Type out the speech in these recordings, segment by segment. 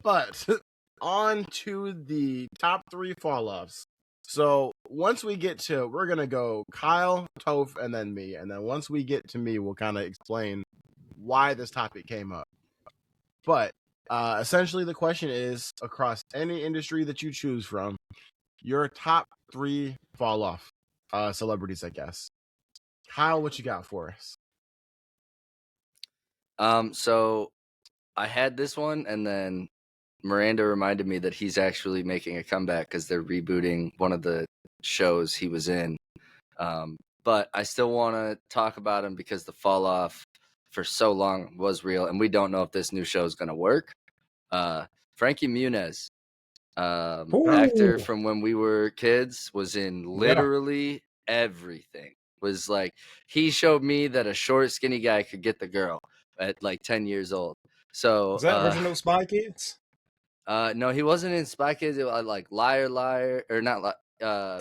But on to the top 3 fall offs. So once we get to, we're gonna go Kyle, Toph, and then me. And then once we get to me, we'll kind of explain why this topic came up. But essentially, the question is across any industry that you choose from, your top 3 fall off celebrities, I guess. Kyle, what you got for us? So I had this one, and then Miranda reminded me that he's actually making a comeback because they're rebooting one of the shows he was in. But I still want to talk about him because the fall off for so long was real, and we don't know if this new show is going to work. Frankie Muniz, actor from when we were kids, was in literally everything. Was like, he showed me that a short, skinny guy could get the girl at like 10 years old. So was that original Spy Kids? No, he wasn't in Spy Kids. It was like Liar, or not.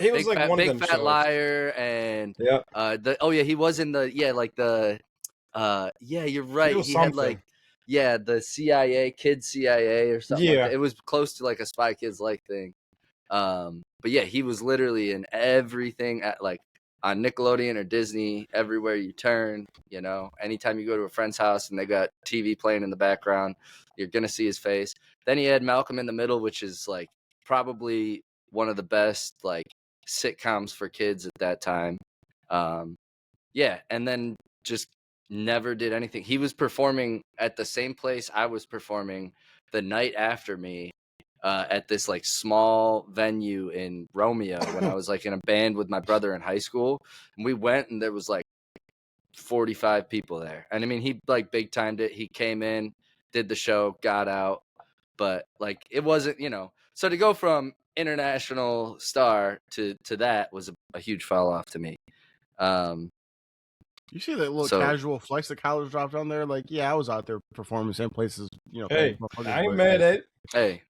He was like one of them Big Fat shows. Liar, and he was in the you're right. He had like the CIA, Kid CIA or something. Yeah, like that. It was close to like a Spy Kids like thing. But yeah, he was literally in everything at like on Nickelodeon or Disney, everywhere you turn. You know, anytime you go to a friend's house and they got TV playing in the background, you're gonna see his face. Then he had Malcolm in the Middle, which is like probably one of the best like sitcoms for kids at that time. And then just never did anything. He was performing at the same place I was performing the night after me, at this like small venue in Romeo when I was like in a band with my brother in high school. And we went, and there was like 45 people there. And I mean, he like big timed it. He came in, did the show, got out. But like, it wasn't, so to go from international star to that was a huge fall off to me. You see that little casual flex that Kyle dropped on there? Like, yeah, I was out there performing same places, Hey, I ain't mad at it. Hey,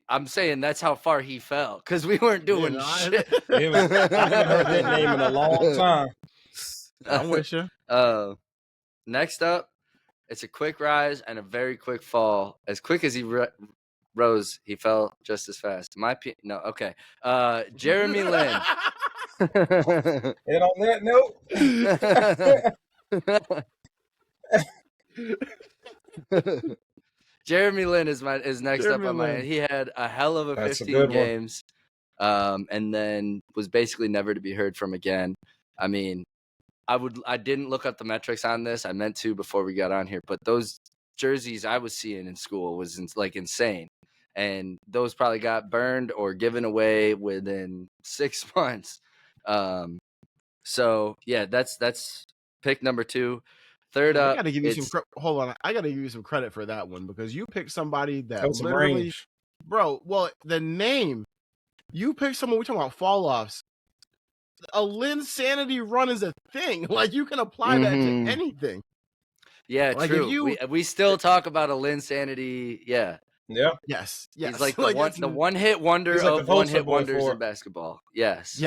I'm saying that's how far he fell, because we weren't doing shit. I haven't heard that name in a long time. I'm with you. Next up, it's a quick rise and a very quick fall. As quick as he rose, he fell just as fast. Jeremy Lin. And on that note, Jeremy Lin is next up on my end. He had a hell of a 15 games, and then was basically never to be heard from again. I mean, I didn't look up the metrics on this. I meant to before we got on here, but those jerseys I was seeing in school was insane. And those probably got burned or given away within 6 months. So yeah, that's pick number 2. Third up, I gotta give you hold on. I gotta give you some credit for that one, because you picked somebody that literally, bro. Well, the name, you picked someone. We're talking about fall offs. A Linsanity run is a thing. Like, you can apply that to anything. Yeah, like, true. We still talk about a Linsanity. Yeah. Yeah. Yes. He's like the one hit wonder of one hit wonders in basketball. Yes.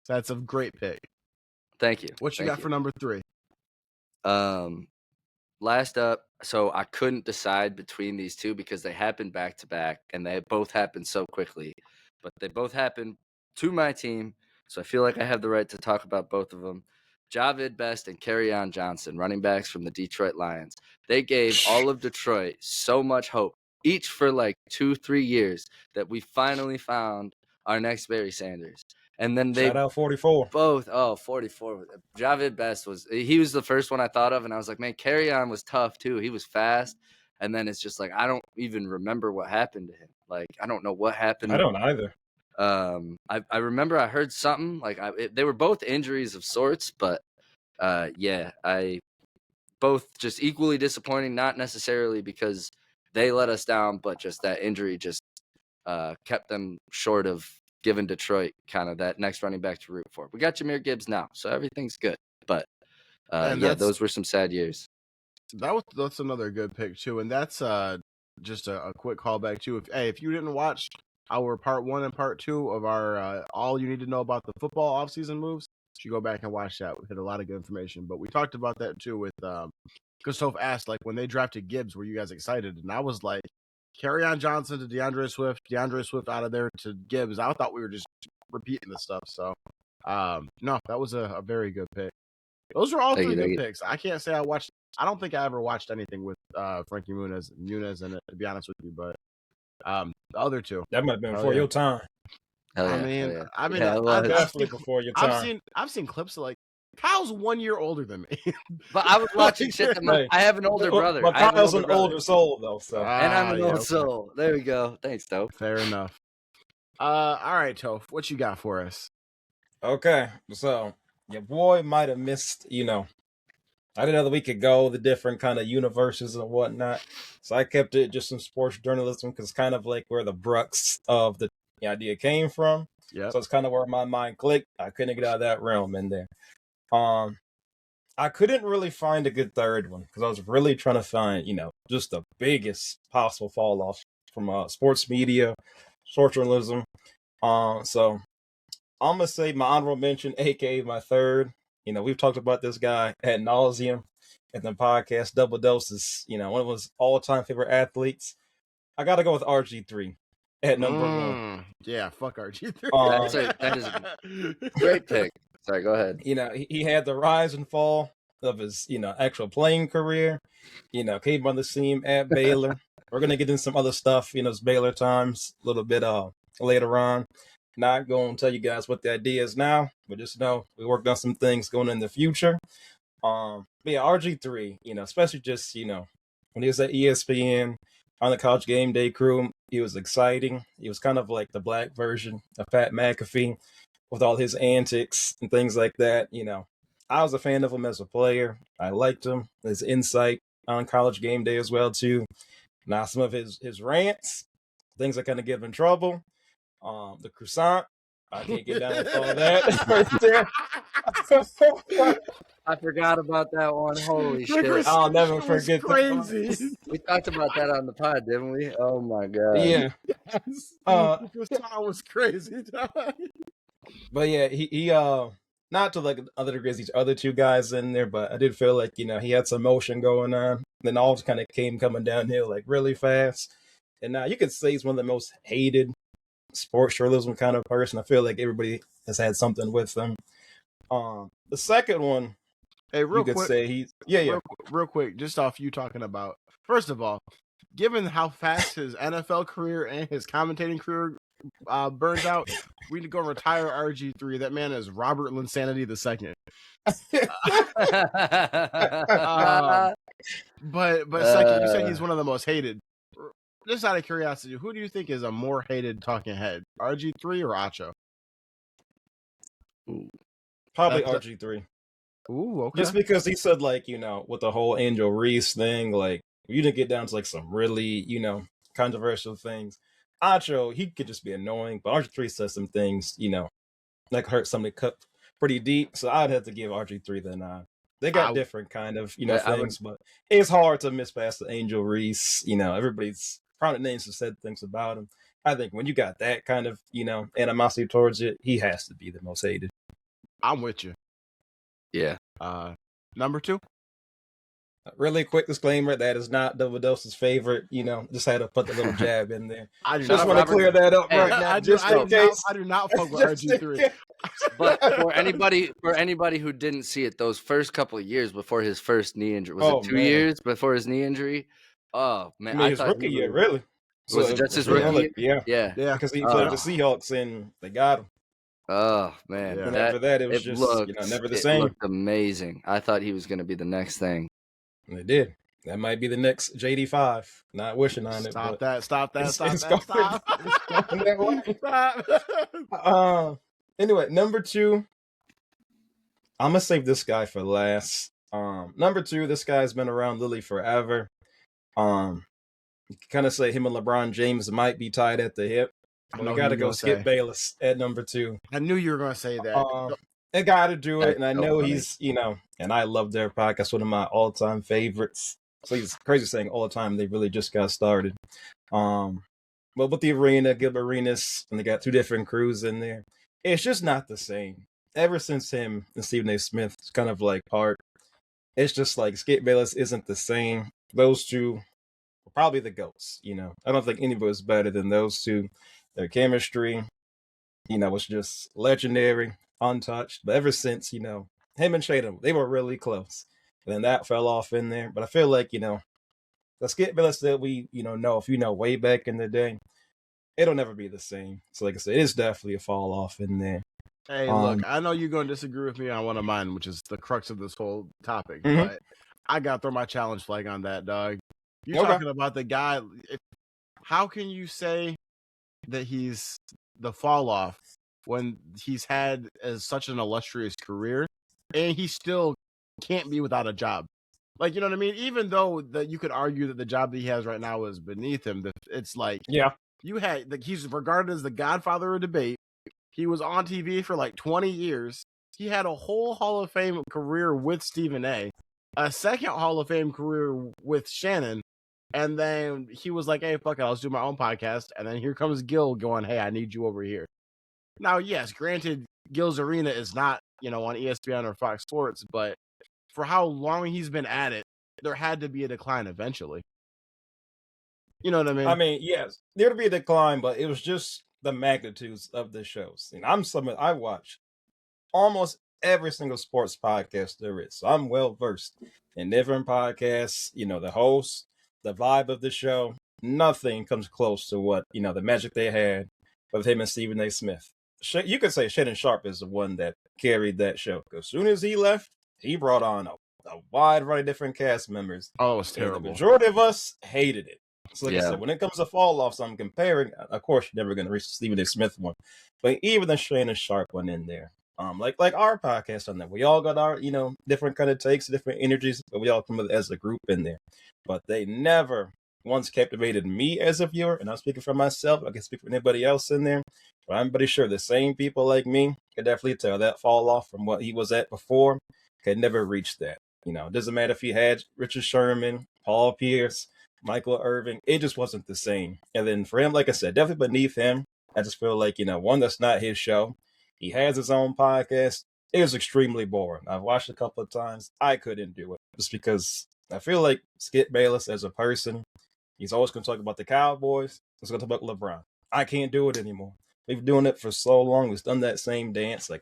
That's a great pick. Thank you. What you got for number 3? Last up, so I couldn't decide between these two because they happened back to back, and they both happened so quickly. But they both happened to my team, so I feel like I have the right to talk about both of them. Javid Best and Kerryon Johnson, running backs from the Detroit Lions. They gave all of Detroit so much hope, each for like 2-3 years, that we finally found our next Barry Sanders. And then they shout out 44. Both 44. Javid Best was the first one I thought of, and I was like, man, Kerryon was tough too. He was fast, and then it's just like I don't even remember what happened to him. Like, I don't know what happened. I don't either. I remember I heard something like they were both injuries of sorts, but I both just equally disappointing. Not necessarily because they let us down, but just that injury just kept them short of giving Detroit kind of that next running back to root for. We got Jahmyr Gibbs now, so everything's good. But those were some sad years. That's another good pick too, and that's just a quick callback too. If you didn't watch our part 1 and part 2 of our all you need to know about the football offseason moves, you go back and watch that. We had a lot of good information, but we talked about that too with because Toph asked, like, when they drafted Gibbs, were you guys excited? And I was like, Kerryon Johnson to DeAndre Swift out of there to Gibbs. I thought we were just repeating the stuff. So, no, that was a very good pick. Those were all three good picks. I can't say I watched. I don't think I ever watched anything with Frankie Muniz in it, to be honest with you. But the other two, that might have been before your time. I mean, definitely before your time. I've seen clips of like Kyle's 1 year older than me. But I was watching shit that I have an older brother. But Kyle's an older soul though, so and I'm an old soul. There we go. Thanks, Toph. Fair enough. All right, Toph, what you got for us? Okay, so your boy might have missed, I didn't know that we could go the different kind of universes and whatnot. So I kept it just in sports journalism because it's kind of like where the brux of the idea came from. Yeah. So it's kind of where my mind clicked. I couldn't get out of that realm in there. I couldn't really find a good third one because I was really trying to find, just the biggest possible fall off from sports media, sports journalism. So I'm gonna say my honorable mention, aka my third. We've talked about this guy ad nauseum in the podcast. Double Doses, one of his all-time favorite athletes. I gotta go with RG3 at number one. Yeah, fuck RG3. That is a great pick. Sorry, go ahead. He had the rise and fall of his, actual playing career. Came on the scene at Baylor. We're gonna get into some other stuff, his Baylor times a little bit later on. Not going to tell you guys what the idea is now, but just know we worked on some things going in the future. But yeah, RG3, especially just, when he was at ESPN on the College Game Day crew, he was exciting. He was kind of like the black version of Pat McAfee with all his antics and things like that. I was a fan of him as a player. I liked him, his insight on College Game Day as well, too. Now, some of his rants, things that kind of give him trouble. The croissant, I can't get down with all that right there. I forgot about that one. Holy shit! I'll never forget. Crazy. We talked about that on the pod, didn't we? Oh my god. Yeah. The croissant was crazy. But yeah, he not to like other degrees, these other two guys in there, but I did feel like he had some motion going on. Then all kind of coming downhill like really fast. And now you could say he's one of the most hated sports journalism kind of person. I feel like everybody has had something with them. The second one, hey, real you could quick, say he's real quick, just off you talking about. First of all, given how fast his NFL career and his commentating career burns out, we need to go retire RG3. That man is Robert Linsanity II. But second, you said he's one of the most hated. Just out of curiosity, who do you think is a more hated talking head, RG3 or Acho? Probably RG3. Ooh, okay. Just because he said, like, with the whole Angel Reese thing, like, you didn't get down to, like, some really, controversial things. Acho, he could just be annoying, but RG3 says some things, that hurt somebody cut pretty deep, so I'd have to give RG3 the nod. They got different kind of, things, but it's hard to miss past the Angel Reese. Everybody's prominent names have said things about him. I think when you got that kind of, animosity towards it, he has to be the most hated. I'm with you. Yeah. Number two? Really quick disclaimer, that is not Double Dose's favorite. Just had to put the little jab in there. I just want to clear that up right now. I do not fuck with RG3. But for anybody who didn't see it, those first couple of years before his first knee injury, was it 2 years before his knee injury? Oh man, I his rookie year, really? Was it just his rookie year? Yeah. Because he played the Seahawks and they got him. Oh man, and after that, it was just never the same. It looked amazing. I thought he was going to be the next thing. And they did. That might be the next JD5. Not wishing on it. Stop. Anyway, number two. I'm gonna save this guy for last. Number two, this guy's been around Lily forever. You kind of say him and LeBron James might be tied at the hip. But we gotta go Skip Bayless at number two. I knew you were gonna say that. I gotta do it, and I know he's, and I love their podcast, one of my all-time favorites. So it's crazy saying all the time, they really just got started. But with the arena, Gilbert Arenas, and they got two different crews in there, it's just not the same. Ever since him and Stephen A. Smith kind of like part, it's just like Skip Bayless isn't the same. Those two probably the GOATs. I don't think anybody was better than those two. Their chemistry, was just legendary, untouched. But ever since, him and Shannon, they were really close. And then that fell off in there. But I feel like, the Skip Bayless that we, know, if way back in the day, it'll never be the same. So like I said, it's definitely a fall off in there. Hey, look, I know you're going to disagree with me on one of mine, which is the crux of this whole topic, Mhm. but I got to throw my challenge flag on that, dog. You're Okay. talking about the guy. How can you say that he's the fall off when he's had such an illustrious career and he still can't be without a job? Like, you know what I mean? Even though that you could argue that the job that he has right now is beneath him, it's like Yeah. you had like he's regarded as the godfather of debate. He was on TV for like 20 years. He had a whole Hall of Fame career with Stephen A, a second Hall of Fame career with Shannon, and then he was like, hey, fuck it, I'll just do my own podcast. And then here comes Gil going, hey, I need you over here. Now, yes, granted, Gil's Arena is not, on ESPN or Fox Sports, but for how long he's been at it, there had to be a decline eventually. You know what I mean? I mean, yes, there'd be a decline, but it was just the magnitudes of the shows. And I watch almost every single sports podcast there is. So I'm well versed in different podcasts, the host, the vibe of the show. Nothing comes close to what, the magic they had with him and Stephen A. Smith. You could say Shannon Sharpe is the one that carried that show. Because as soon as he left, he brought on a wide variety of different cast members. Oh, it was And terrible. the majority of us hated it. So like I Yeah. said, when it comes to fall offs, I'm comparing. Of course, you're never going to reach the Stephen A. Smith one, but even the Shannon Sharpe one in there, like our podcast on that, we all got our different kind of takes, different energies, but we all come with as a group in there. But they never once captivated me as a viewer, and I'm speaking for myself. I can speak for anybody else in there, but I'm pretty sure the same people like me could definitely tell that fall off from what he was at before could never reach that. It doesn't matter if he had Richard Sherman, Paul Pierce, Michael Irving, it just wasn't the same. And then for him, like I said, definitely beneath him, I just feel like, one, that's not his show. He has his own podcast. It was extremely boring. I've watched it a couple of times. I couldn't do it just because I feel like Skip Bayless as a person, he's always going to talk about the Cowboys. He's going to talk about LeBron. I can't do it anymore. We've been doing it for so long. We've done that same dance. Like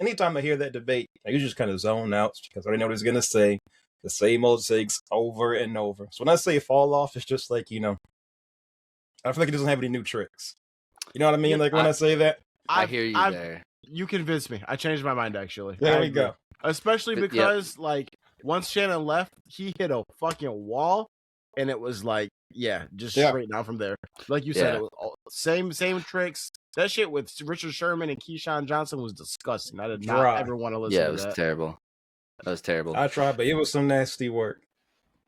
anytime I hear that debate, I usually just kind of zone out because I already know what he's going to say. The same old things over and over. So when I say fall off, it's just like, I feel like he doesn't have any new tricks. You know what I mean? Yeah, Like when I say that. I hear you there. You convinced me. I changed my mind, actually. There I we agree. go. Especially Yep. because, like, once Shannon left, he hit a fucking wall, and it was like, just straight down from there. Like you said, Yeah. it was all, same tricks. That shit with Richard Sherman and Keyshawn Johnson was disgusting. I did not Dry. ever want to listen Yeah, it to was that. terrible. That was terrible. I tried, but it was some nasty work.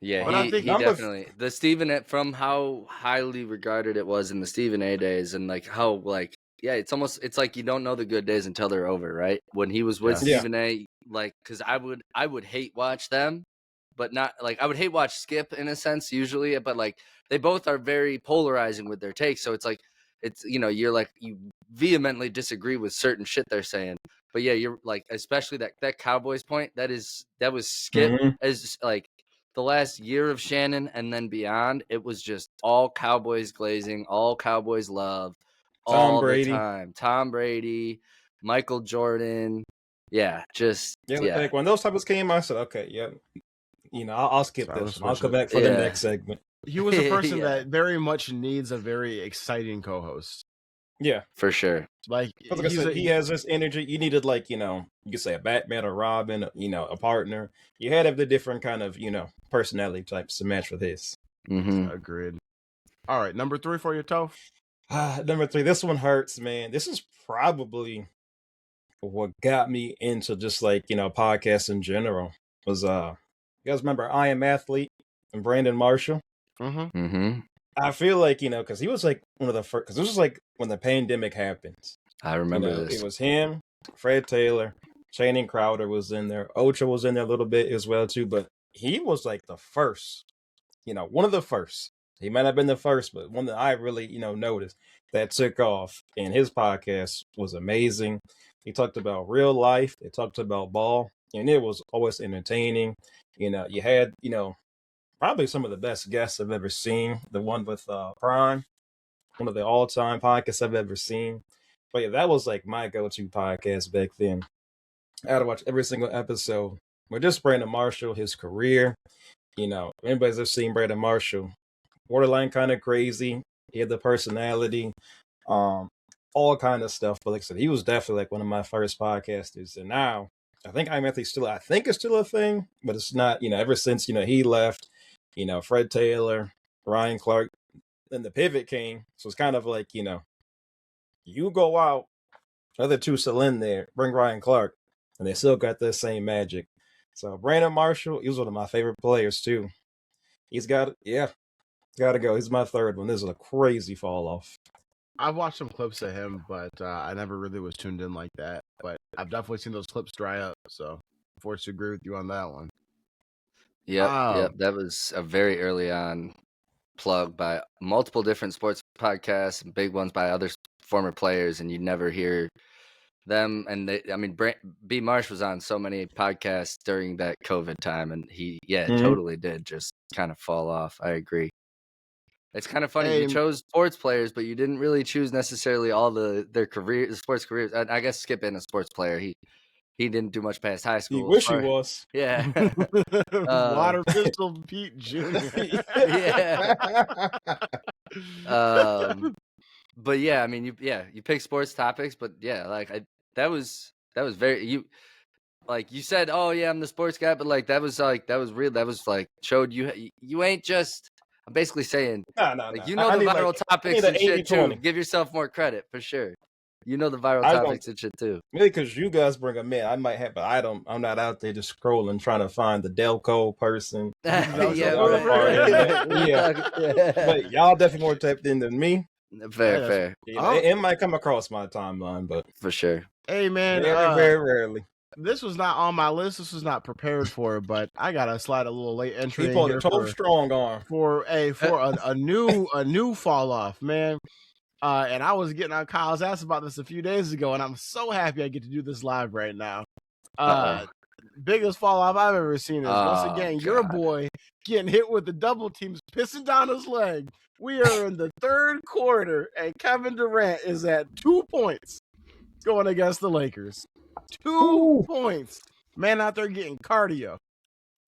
Yeah, But I he think definitely the Stephen A, from how highly regarded it was in the Stephen A days, and like how like it's like you don't know the good days until they're over, right? When he was with Yeah. Stephen A, like because I would hate watch them, but not like I would hate watch Skip in a sense usually, but like they both are very polarizing with their takes, so it's like you're like you vehemently disagree with certain shit they're saying, but yeah, you're like especially that Cowboys point that was Skip Mhm. as like. The last year of Shannon and then beyond, it was just all Cowboys glazing, all Cowboys love, Tom all Brady. the time. Tom Brady, Michael Jordan, just Like when those topics came, I said, okay, I'll skip So I this was one. I'll come switching. back for the Yeah. next segment. He was a person Yeah. that very much needs a very exciting co-host. Yeah. for sure. Like, Like I said, he has this energy. You needed like, you could say a Batman or Robin, a partner. You had to have the different kind of, personality types to match with his. Mm-hmm. Agreed. All right, number 3 for your toe. Number 3, this one hurts, man. This is probably what got me into just like, podcasts in general was, you guys remember I Am Athlete and Brandon Marshall? Mm-hmm. Mm-hmm. I feel like, because he was like one of the first, because this was like when the pandemic happened. I remember this. It was him, Fred Taylor, Channing Crowder was in there. Ocha was in there a little bit as well, too. But he was like the first, one of the first. He might not have been the first, but one that I really, noticed that took off. And his podcast was amazing. He talked about real life. They talked about ball. And it was always entertaining. You had, probably some of the best guests I've ever seen. The one with Prime, one of the all-time podcasts I've ever seen. But yeah, that was like my go-to podcast back then. I had to watch every single episode. But just Brandon Marshall, his career, if anybody's ever seen Brandon Marshall, borderline kind of crazy. He had the personality, all kind of stuff. But like I said, he was definitely like one of my first podcasters. And now I think I think it's still a thing, but it's not, ever since, he left, Fred Taylor, Ryan Clark, then the pivot came. So it's kind of like, you go out, other two still in there, bring Ryan Clark, and they still got the same magic. So Brandon Marshall, he was one of my favorite players too. He's got to go. He's my third one. This is a crazy fall off. I've watched some clips of him, but I never really was tuned in like that. But I've definitely seen those clips dry up. So I'm forced to agree with you on that one. Yep. That was a very early on plug by multiple different sports podcasts, and big ones by other former players, and you never hear them. And B. Marsh was on so many podcasts during that COVID time, and he totally did just kind of fall off. I agree. It's kind of funny. You chose sports players, but you didn't really choose necessarily all their sports careers. I guess Skip in a sports player. He didn't do much past high school. He wish he was. Yeah. Water Pistol Pete Jr. Yeah. But yeah, you pick sports topics, but yeah, like that was very you said, oh yeah, I'm the sports guy, but like that was real. That was like showed you ain't just. I'm basically saying, no. You know the viral topics and shit too. Give yourself more credit for sure. You know the viral topics and shit too. Maybe because you guys bring them in, I might have, but I'm not out there just scrolling trying to find the Delco person. Yeah. But y'all definitely more tapped in than me. Fair. It might come across my timeline, but for sure. Hey man, very rarely. This was not on my list. This was not prepared for, but I gotta slide a little late entry. He pulled a total strong arm for a new fall off, man. And I was getting on Kyle's ass about this a few days ago, and I'm so happy I get to do this live right now. Biggest fall off I've ever seen is once again your boy getting hit with the double teams, pissing down his leg. We are in the third quarter, and Kevin Durant is at 2 points going against the Lakers. 2 points. Man out there getting cardio.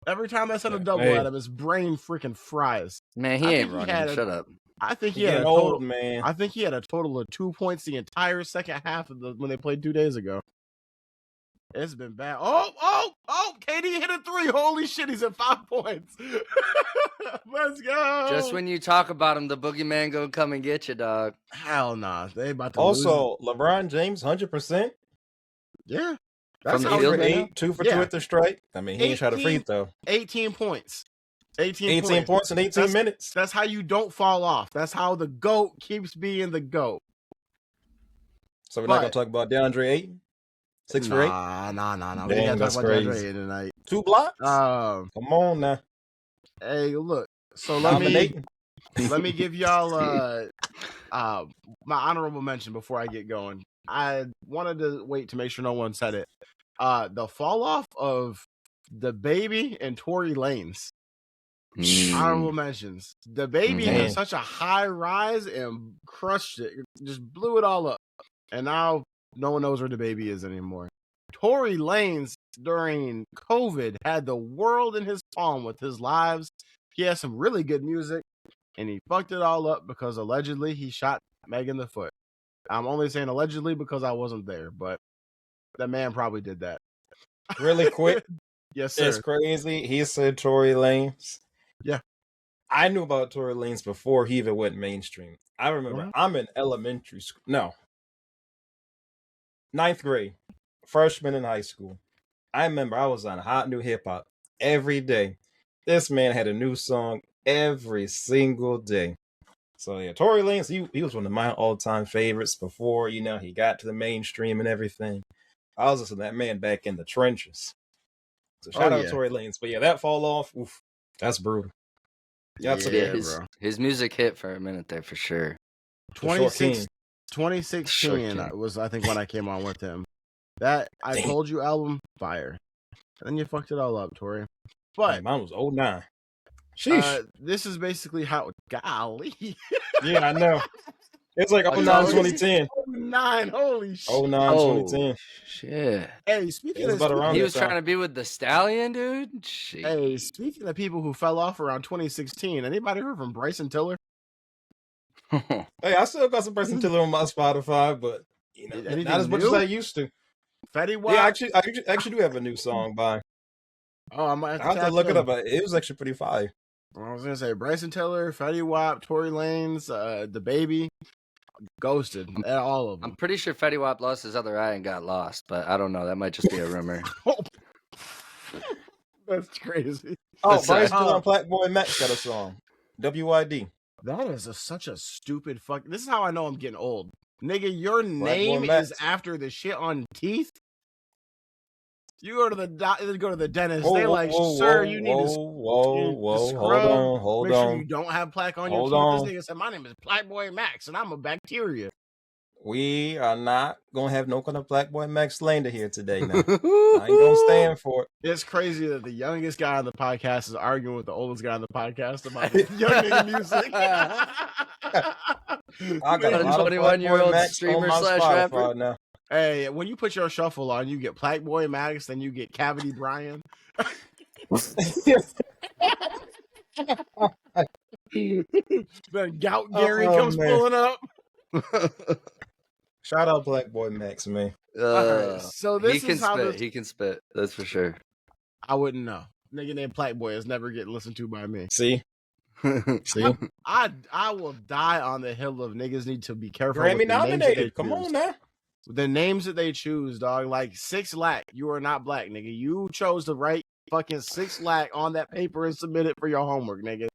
Every time I send a double at him, his brain freaking fries. Man, he ain't running. Shut up. I think he had a total, man. I think he had a total of 2 points the entire second half of when they played 2 days ago. It's been bad. Oh! KD hit a 3. Holy shit, he's at 5 points. Let's go. Just when you talk about him, the boogeyman gonna come and get you, dog. Hell nah. They about to also lose. LeBron James 100%. Yeah. That's from the field, 8, 2 for 2 at the strike. I mean, he ain't shot a free throw. 18 points. 18 points in 18 minutes. That's how you don't fall off. That's how the GOAT keeps being the GOAT. So we're not going to talk about DeAndre Ayton? 6 for 8? Nah. We ain't going to talk about DeAndre Ayton tonight. 2 blocks? Come on now. Hey, look. So let me give y'all my honorable mention before I get going. I wanted to wait to make sure no one said it. The fall off of the baby and Tory Lanez. Honorable mentions. The baby had such a high rise and crushed it. Just blew it all up. And now no one knows where the baby is anymore. Tory Lanez during COVID had the world in his palm with his lives. He had some really good music, and he fucked it all up because allegedly he shot Meg in the foot. I'm only saying allegedly because I wasn't there, but that man probably did that. Really quick? Yes, sir. It's crazy. He said Tory Lanez. Yeah. I knew about Tory Lanez before he even went mainstream. I remember I'm in elementary school. No. 9th grade. Freshman in high school. I remember I was on hot new hip hop every day. This man had a new song every single day. So yeah, Tory Lanez, he was one of my all-time favorites before, he got to the mainstream and everything. I was listening to that man back in the trenches. So shout out to Tory Lanez. But yeah, that fall off, oof, that's brutal. His music hit for a minute there for sure. 2016 was, I think, when I came on with him. That I Told You album, fire. And then you fucked it all up, Tory. But mine was 09. Sheesh. This is basically how. Golly. Yeah, I know. It's like Oh, 09, no, 2010. 09, holy shit. 09, Oh 2010. shit! Hey, speaking It was of about around He that was time. trying to be with the stallion, dude. Hey, speaking of people who fell off around 2016, anybody heard from Bryson Tiller? Shit. Hey, I still got some Bryson Tiller on my Spotify, but Anything not as much as new? I used to. Fetty Wap? Yeah, I actually do have a new song by. Oh, I might I have to tap look it in. up, but it was actually pretty fire. I was gonna say Bryson Tiller, Fetty Wap, Tory Lanez, the baby, Ghosted, and all of them. I'm pretty sure Fetty Wap lost his other eye and got lost, but I don't know. That might just be a rumor. That's crazy. Oh, That's Bryson sad. Tiller and Blackboy Max got a song. WYD. That is such a stupid fuck. This is how I know I'm getting old, nigga. Your Black name Boy Max. is after the shit on teeth. You go to the go to the dentist. Whoa, they whoa, like, whoa, sir, whoa, you need whoa, to. whoa, you need to whoa. Hold scrub, on, hold make sure on. you don't have plaque on your Hold teeth. on. This nigga said, my name is Blackboy Max, and I'm a bacteria. We are not gonna have no kind of Blackboy Max slander here today. Now I ain't gonna stand for it. It's crazy that the youngest guy on the podcast is arguing with the oldest guy on the podcast about young nigga music. I got a lot of 21-year-old Blackboy Max streamer on my slash Spotify rapper. now. Hey, when you put your shuffle on, you get Blackboy Max, then you get Cavity Brian. Then Gout Gary Oh, comes man. pulling up. Shout out Blackboy Max, man. Alright, so this he can is how spit. this, He can spit. That's for sure. I wouldn't know. Nigga named Blackboy is never getting listened to by me. See, see, I will die on the hill of niggas need to be careful with Grammy the names that they nominated. Come choose. on now. The names that they choose, dog. Like 6 Lack, you are not black, nigga. You chose to write fucking 6 Lack on that paper and submit it for your homework, nigga.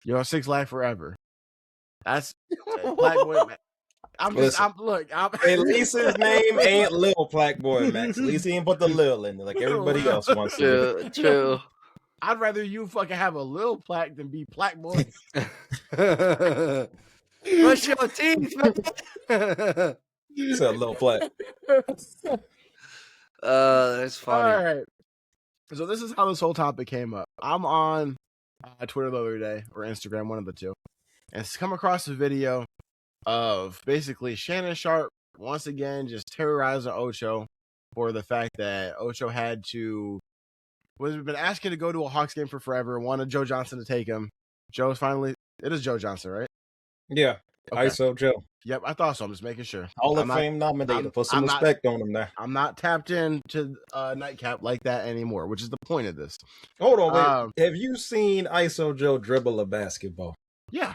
You're 6 Lack forever. That's Blackboy. I'm just, Listen. At least his name ain't Lil Blackboy Max. At least he ain't put the Lil in it like everybody else wants to. True. I'd rather you fucking have a Lil Plaque than be Blackboy. Brush your teeth, man. He said Lil Black. That's funny. All right. So this is how this whole topic came up. I'm on Twitter the other day, or Instagram, one of the two, and it's come across a video of basically Shannon Sharpe once again just terrorizing Ocho for the fact that Ocho had to was been asking to go to a Hawks game for forever, wanted Joe Johnson to take him. Joe's finally, it is Joe Johnson, right? Yeah, Okay. ISO Joe. Yep, I thought so. I'm just making sure. Hall of I'm not- Fame nominated. Put some I'm not- respect on him now. I'm not tapped into Nightcap like that anymore, which is the point of this. Hold on, wait. Have you seen ISO Joe dribble a basketball? Yeah.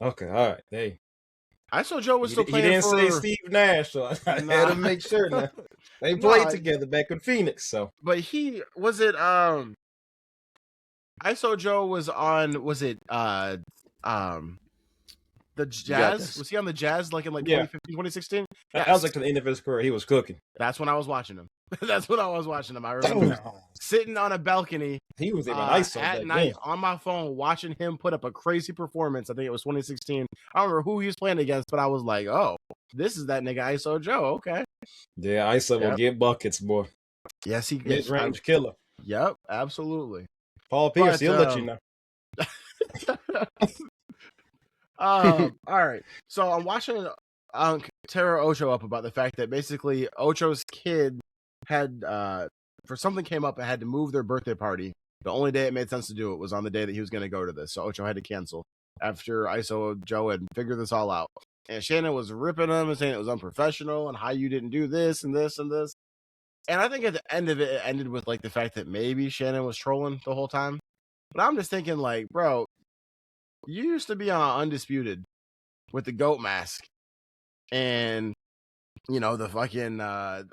Okay, all right. Hey, ISO Joe was still he playing didn't for... say Steve Nash, so I Nah. had to make sure now. They Nah. played together back in Phoenix, so. But he was it ISO Joe was on the Jazz? this. Was he on the Jazz like in like Yeah. 2015, 2016? That was like to the end of his career. He was cooking. That's when I was watching him. That's when I was watching him. I remember sitting on a balcony He was even ISO at back night then. on my phone watching him put up a crazy performance. I think it was 2016. I don't remember who he was playing against, but I was like, oh, this is that nigga ISO Joe. Okay. Yeah, ISO will Yep. get buckets, boy. Yes, he Mid gets. range killer. Yep, absolutely. Paul Pierce, But, he'll let you know. All right. So I'm watching Tara Ocho up about the fact that basically Ocho's kid had for something came up and had to move their birthday party. The only day it made sense to do it was on the day that he was going to go to this. So Ocho had to cancel after ISO Joe had figured this all out. And Shannon was ripping him and saying it was unprofessional and how you didn't do this and this and this. And I think at the end of it, it ended with like the fact that maybe Shannon was trolling the whole time. But I'm just thinking like, bro, you used to be on Undisputed with the goat mask and, you know, the fucking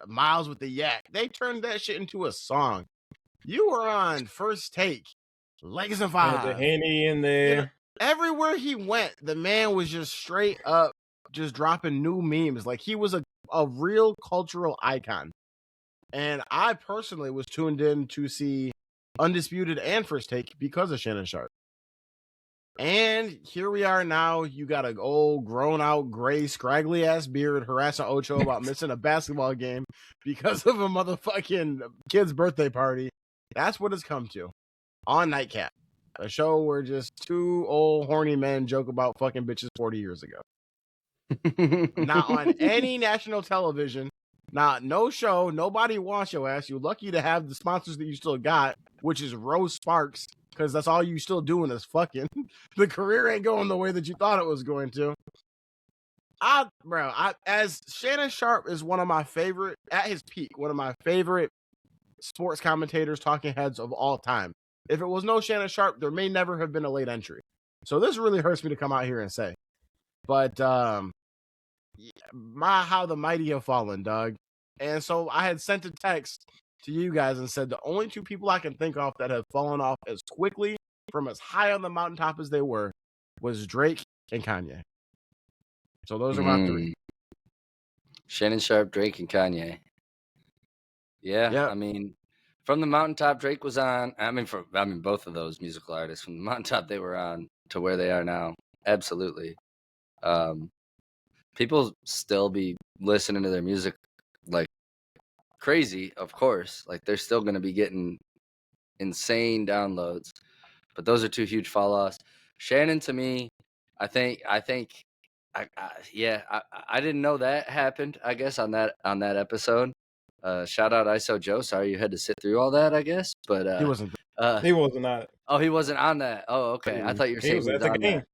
Miles with the yak. They turned that shit into a song. You were on First Take, Legs and Had the Five. Henny in there. You know, everywhere he went, the man was just straight up just dropping new memes. Like he was a real cultural icon. And I personally was tuned in to see Undisputed and First Take because of Shannon Sharpe. And here we are now. You got an old, grown out, gray, scraggly ass beard harassing Ocho about missing a basketball game because of a motherfucking kid's birthday party. That's what it's come to on Nightcap. A show where just two old horny men joke about fucking bitches 40 years ago. Not on any national television. Not no show. Nobody wants your ass. You're lucky to have the sponsors that you still got, which is Rose Sparks, because that's all you still doing is fucking. The career ain't going the way that you thought it was going to. As Shannon Sharpe is one of my favorite, at his peak, one of my favorite sports commentators, talking heads of all time. If it was no Shannon Sharpe, there may never have been a late entry. So this really hurts me to come out here and say. But how the mighty have fallen, dog. And so I had sent a text to you guys and said the only two people I can think of that have fallen off as quickly from as high on the mountaintop as they were was Drake and Kanye. So those are my three. Shannon Sharpe, Drake, and Kanye. Yeah, Yep. I mean, from the mountaintop, Drake was on. Both of those musical artists from the mountaintop they were on to where they are now. Absolutely. People still be listening to their music like crazy, of course. Like they're still going to be getting insane downloads. But those are two huge fall offs. Shannon, to me, I didn't know that happened. I guess on that episode. Shout out ISO Joe. Sorry you had to sit through all that. I guess, but He wasn't. He wasn't on it. Oh, he wasn't on that. Oh, okay. I thought you were saying He was at the game. That.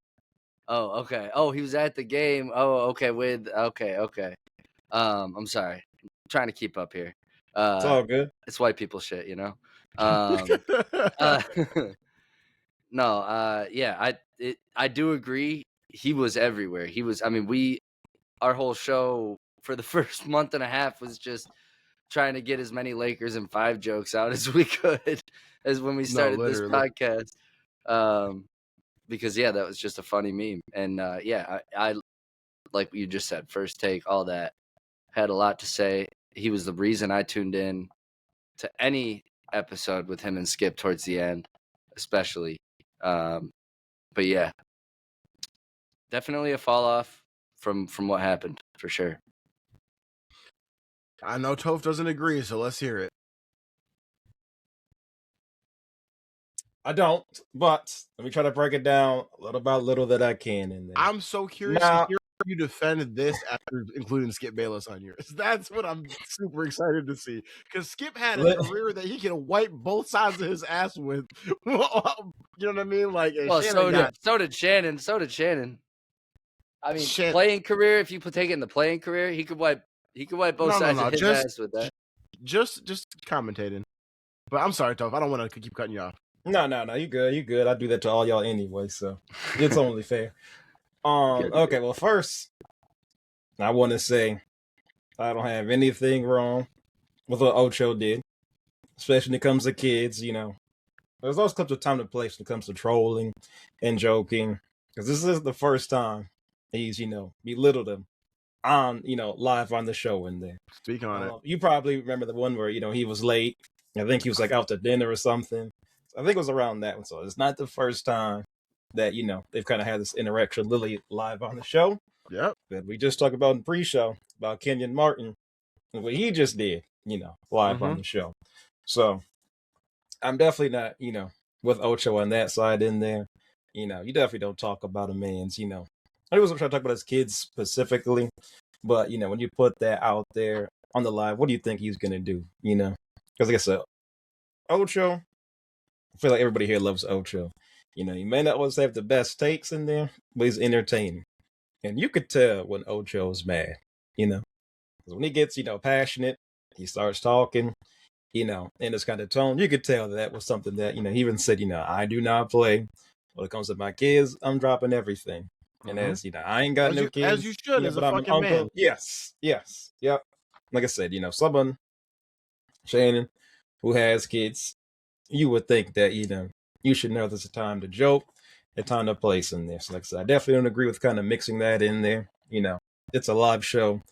Oh, okay. Oh, he was at the game. Oh, okay. Okay. I'm sorry. I'm trying to keep up here. It's all good. It's white people shit, you know. I do agree. He was everywhere. He was. I mean, our whole show for the first month and a half was just trying to get as many Lakers and 5 jokes out as we could as when we started this podcast. Because that was just a funny meme. And I like you just said, First Take, all that, had a lot to say. He was the reason I tuned in to any episode with him and Skip towards the end, especially. But yeah, definitely a fall off from what happened for sure. I know Toph doesn't agree, so let's hear it. I don't, but let me try to break it down little by little that I can in there. I'm so curious to hear you defend this after including Skip Bayless on yours. That's what I'm super excited to see. Because Skip had a career that he can wipe both sides of his ass with. You know what I mean? Like, so did Shannon. I mean, playing career. If you take it in the playing career, he could wipe both sides of his ass with that. Just commentating. But I'm sorry, Toph. I don't want to keep cutting you off. No, you good. I do that to all y'all anyway, so it's only fair. Okay, well, first, I want to say I don't have anything wrong with what Ocho did, especially when it comes to kids, you know. There's always comes a time and place when it comes to trolling and joking, because this is the first time he's, belittled him on, live on the show in there. Speak on it. You probably remember the one where, he was late. I think he was, out to dinner or something. I think it was around that one. So it's not the first time that, they've kind of had this interaction literally live on the show. Yep. That we just talked about in pre-show about Kenyon Martin and what he just did, live on the show. So I'm definitely not, with Ocho on that side in there. You definitely don't talk about a man's, I wasn't trying to talk about his kids specifically, but, when you put that out there on the live, what do you think he's going to do, Because like I said, Ocho, I feel like everybody here loves Ocho. He may not always have the best takes in there, but he's entertaining. And you could tell when Ocho's mad, because when he gets, passionate, he starts talking, in this kind of tone, you could tell that was something that, he even said, I do not play. When it comes to my kids, I'm dropping everything. And as, I ain't got no kids. As you should, as a fucking man. Yes, yep. Like I said, someone, Shannon, who has kids, you would think that, you should know there's a time to joke, a time to place in there. So like I said, I definitely don't agree with kind of mixing that in there. It's a live show.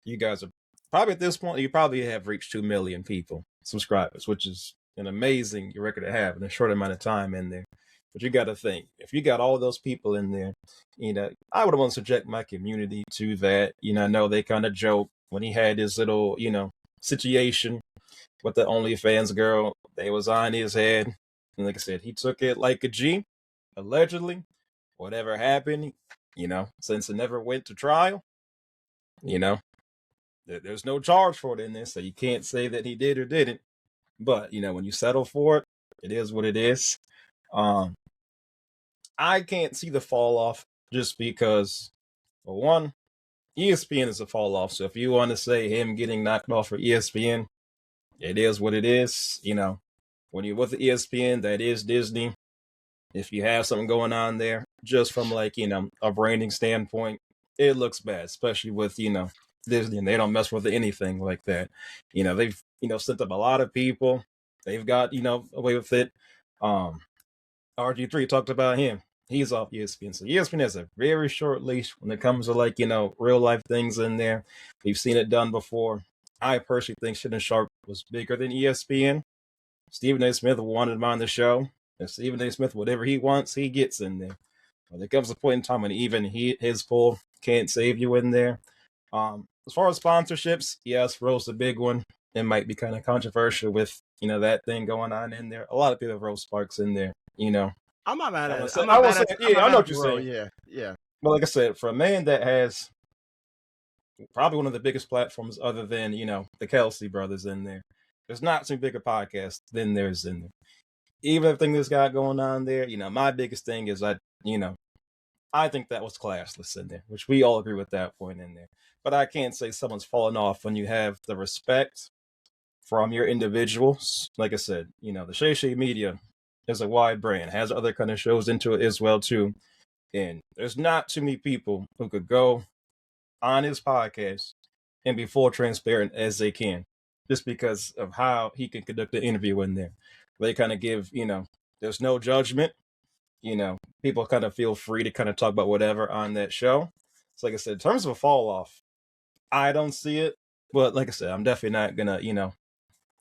You guys are probably at this point, you probably have reached 2 million people, subscribers, which is an amazing record to have in a short amount of time in there. But you got to think, if you got all those people in there, I would want to subject my community to that. I know they kind of joke when he had his little, situation with the OnlyFans girl. They was on his head. And like I said, he took it like a G, allegedly. Whatever happened, since it never went to trial, there's no charge for it in this, so you can't say that he did or didn't. But, when you settle for it, it is what it is. I can't see the fall off just because, for one, ESPN is a fall off. So if you want to say him getting knocked off for ESPN, it is what it is. When you're with the ESPN, that is Disney. If you have something going on there, just from a branding standpoint, it looks bad, especially with, Disney, and they don't mess with anything like that. They've, sent up a lot of people. They've got, away with it. RG3 talked about him. He's off ESPN. So ESPN has a very short leash when it comes to real life things in there. We've seen it done before. I personally think Shannon Sharpe was bigger than ESPN. Stephen A. Smith wanted him on the show. And Stephen A. Smith, whatever he wants, he gets in there. But there comes a point in time when even his pull can't save you in there. As far as sponsorships, yes, Rose the big one. It might be kind of controversial with, that thing going on in there. A lot of people have Rose Sparks in there, I'm not mad at it. I know what you're saying. Yeah. But like I said, for a man that has probably one of the biggest platforms other than, the Kelsey brothers in there, there's not some bigger podcasts than there's in there. Even everything that's got going on there, my biggest thing is I think that was classless in there, which we all agree with that point in there. But I can't say someone's fallen off when you have the respect from your individuals. Like I said, the Shay Media is a wide brand, has other kind of shows into it as well too. And there's not too many people who could go on his podcast and be full transparent as they can, just because of how he can conduct the interview in there. They kind of give, there's no judgment. People kind of feel free to kind of talk about whatever on that show. So like I said, in terms of a fall off, I don't see it. But like I said, I'm definitely not going to,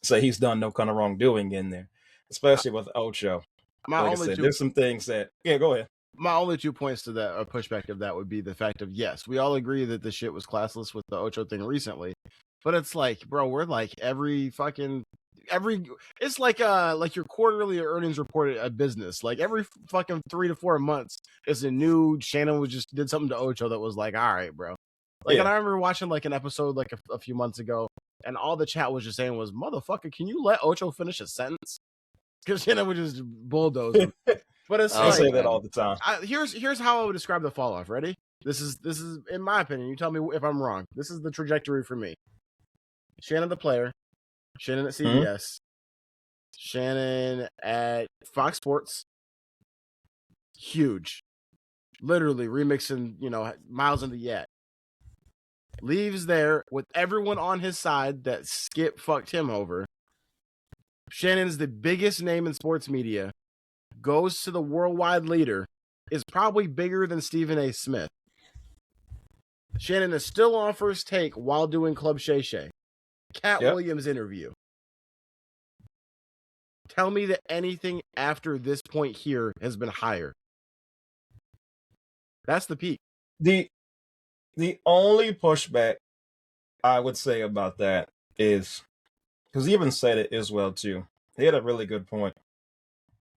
say he's done no kind of wrongdoing in there, especially with Ocho. There's some things that, go ahead. My only 2 points to that, or pushback of that, would be the fact of, yes, we all agree that the shit was classless with the Ocho thing recently. But it's like, bro, we're like it's like your quarterly earnings report at a business. Like every fucking 3 to 4 months is a new Shannon just did something to Ocho that was like, all right, bro. And I remember watching an episode a few months ago, and all the chat was just saying was, motherfucker, can you let Ocho finish a sentence? Because Shannon would just bulldoze him. But it's I say that all the time. Here's how I would describe the fall off. Ready? This is in my opinion. You tell me if I'm wrong. This is the trajectory for me. Shannon the player, Shannon at CBS, Shannon at Fox Sports, huge, literally remixing, Miles and the Yet. Leaves there with everyone on his side that Skip fucked him over. Shannon's the biggest name in sports media. Goes to the worldwide leader. Is probably bigger than Stephen A. Smith. Shannon is still on First Take while doing Club Shay Shay. Cat Williams interview. Tell me that anything after this point here has been higher. That's the peak. The only pushback I would say about that is, because he even said it as well too. He had a really good point.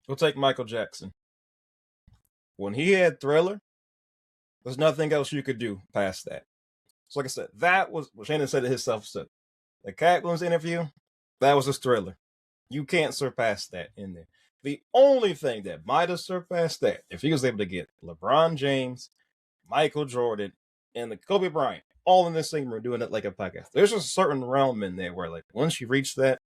We'll take Michael Jackson. When he had Thriller, there's nothing else you could do past that. So like I said, that was what Shannon said it himself. Said the Cat Williams interview, that was his Thriller. You can't surpass that in there. The only thing that might have surpassed that, if he was able to get LeBron James, Michael Jordan, and the Kobe Bryant all in the same room doing it like a podcast. There's a certain realm in there where, once you reach that,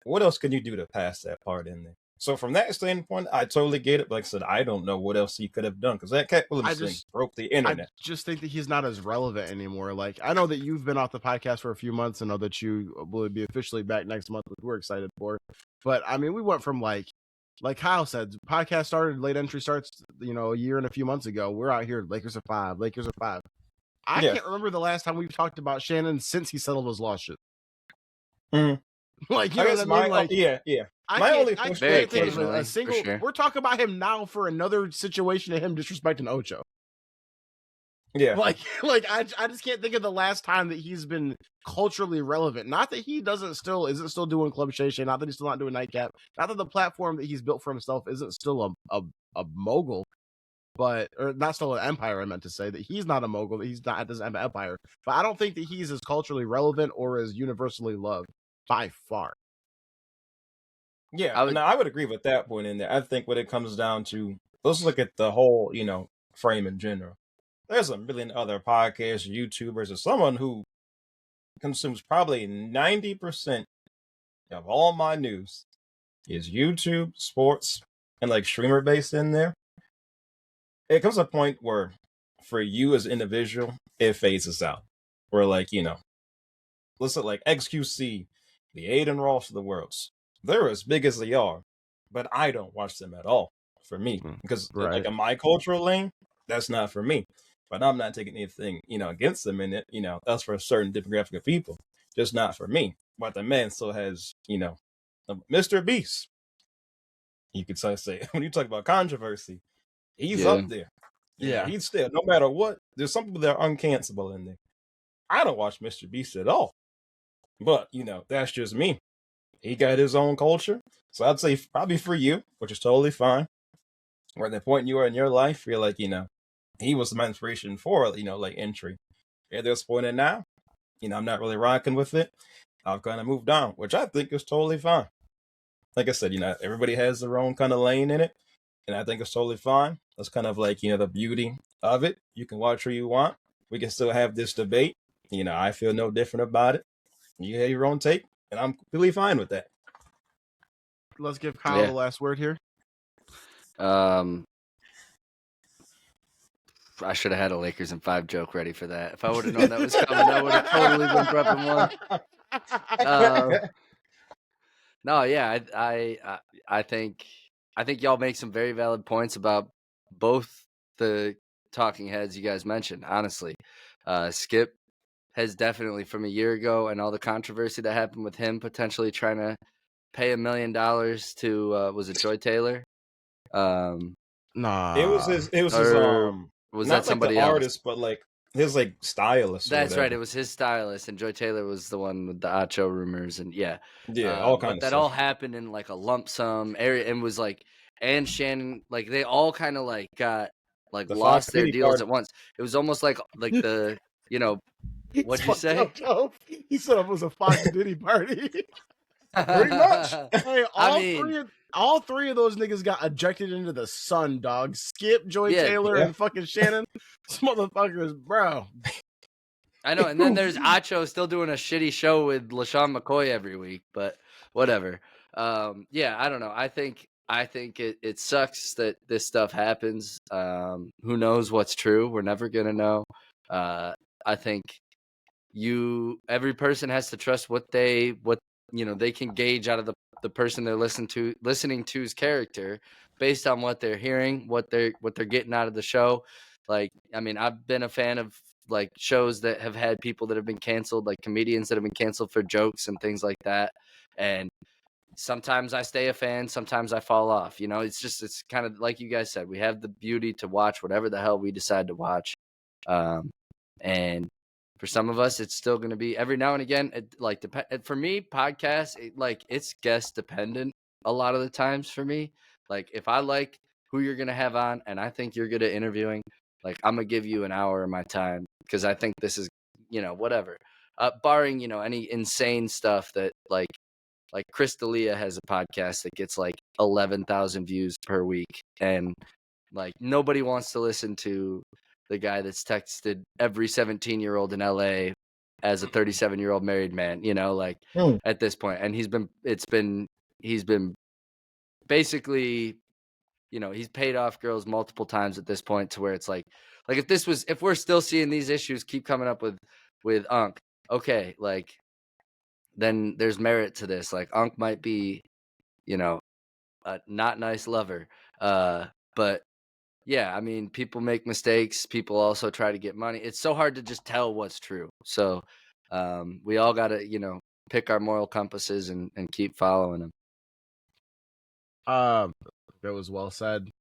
what else can you do to pass that part in there? So from that standpoint, I totally get it. But like I said, I don't know what else he could have done, because that Cat Williams thing broke the internet. I just think that he's not as relevant anymore. I know that you've been off the podcast for a few months and know that you will be officially back next month, which we're excited for. But I mean, we went from like Kyle said, podcast started, late entry starts, a year and a few months ago. We're out here, Lakers are 5. I can't remember the last time we've talked about Shannon since he settled his lawsuit. Mm-hmm. You know what I mean? Yeah. A single. Sure. We're talking about him now for another situation of him disrespecting Ocho. Yeah. Like I just can't think of the last time that he's been culturally relevant. Not that he isn't still doing Club Shay Shay, not that he's still not doing Nightcap, not that the platform that he's built for himself isn't still a mogul, but or not still an empire. I meant to say that he's not a mogul, that he's not at this empire. But I don't think that he's as culturally relevant or as universally loved by far. Yeah, I would agree with that point in there. I think when it comes down to, let's look at the whole, frame in general. There's a million other podcasts, YouTubers, or someone who consumes probably 90% of all my news is YouTube, sports, and like streamer based in there. It comes to a point where for you as an individual, it phases out. Where like, let's look like XQC, the Aiden Ross of the worlds. They're as big as they are, but I don't watch them at all for me. Because like in my cultural lane, that's not for me. But I'm not taking anything, against them in it. That's for a certain demographic of people. Just not for me. But the man still has, Mr. Beast. You could say when you talk about controversy, he's up there. Yeah, he's still, no matter what, there's some people that are uncancelable in there. I don't watch Mr. Beast at all. But, that's just me. He got his own culture. So I'd say probably for you, which is totally fine. Or at the point you are in your life, you're like, he was my inspiration for, like entry. At this point in now, I'm not really rocking with it. I've kind of moved on, which I think is totally fine. Like I said, everybody has their own kind of lane in it. And I think it's totally fine. That's kind of like, the beauty of it. You can watch who you want. We can still have this debate. I feel no different about it. You have your own take, and I'm completely fine with that. Let's give Kyle the last word here. I should have had a Lakers in 5 joke ready for that. If I would have known that was coming, I would have totally been prepping one. No, yeah, I think y'all make some very valid points about both the talking heads you guys mentioned. Honestly, Skip has definitely, from a year ago and all the controversy that happened with him potentially trying to pay $1 million to was it Joy Taylor? Nah, it was his. Was not that somebody like the else? Artist, but like his like stylist. That's right. It was his stylist, and Joy Taylor was the one with the Acho rumors, and all kinds of that stuff. all happened in like a lump sum area, and was like, and Shannon, like they all kind of like got like lost their deals at once. It was almost like the what'd you say? He said it was a Fox Diddy party. Pretty much. Hey, all three of those niggas got ejected into the sun, dog. Skip, Joy Taylor, and fucking Shannon. These motherfuckers, bro. I know, and then there's Acho still doing a shitty show with LaShawn McCoy every week, but whatever. Yeah, I don't know. I think it sucks that this stuff happens. Who knows what's true? We're never gonna know. I think every person has to trust what they can gauge out of the person they're listening to's character based on what they're hearing, what they're getting out of the show. Like, I mean, I've been a fan of like shows that have had people that have been canceled, like comedians that have been canceled for jokes and things like that. And sometimes I stay a fan, sometimes I fall off. It's kind of like you guys said, we have the beauty to watch whatever the hell we decide to watch. And for some of us, it's still going to be every now and again. For me, podcasts, it's guest dependent a lot of the times for me. Like if I like who you're going to have on and I think you're good at interviewing, like I'm going to give you an hour of my time because I think this is, whatever. Barring, any insane stuff that like Chris D'Elia has a podcast that gets like 11,000 views per week. And like nobody wants to listen to the guy that's texted every 17-year-old in LA as a 37-year-old married man, at this point. And he's been basically, he's paid off girls multiple times at this point to where it's like if we're still seeing these issues keep coming up with Unc, okay, like then there's merit to this. Like Unc might be, a not nice lover. But yeah, I mean, people make mistakes. People also try to get money. It's so hard to just tell what's true. So we all got to, pick our moral compasses and keep following them. That was well said.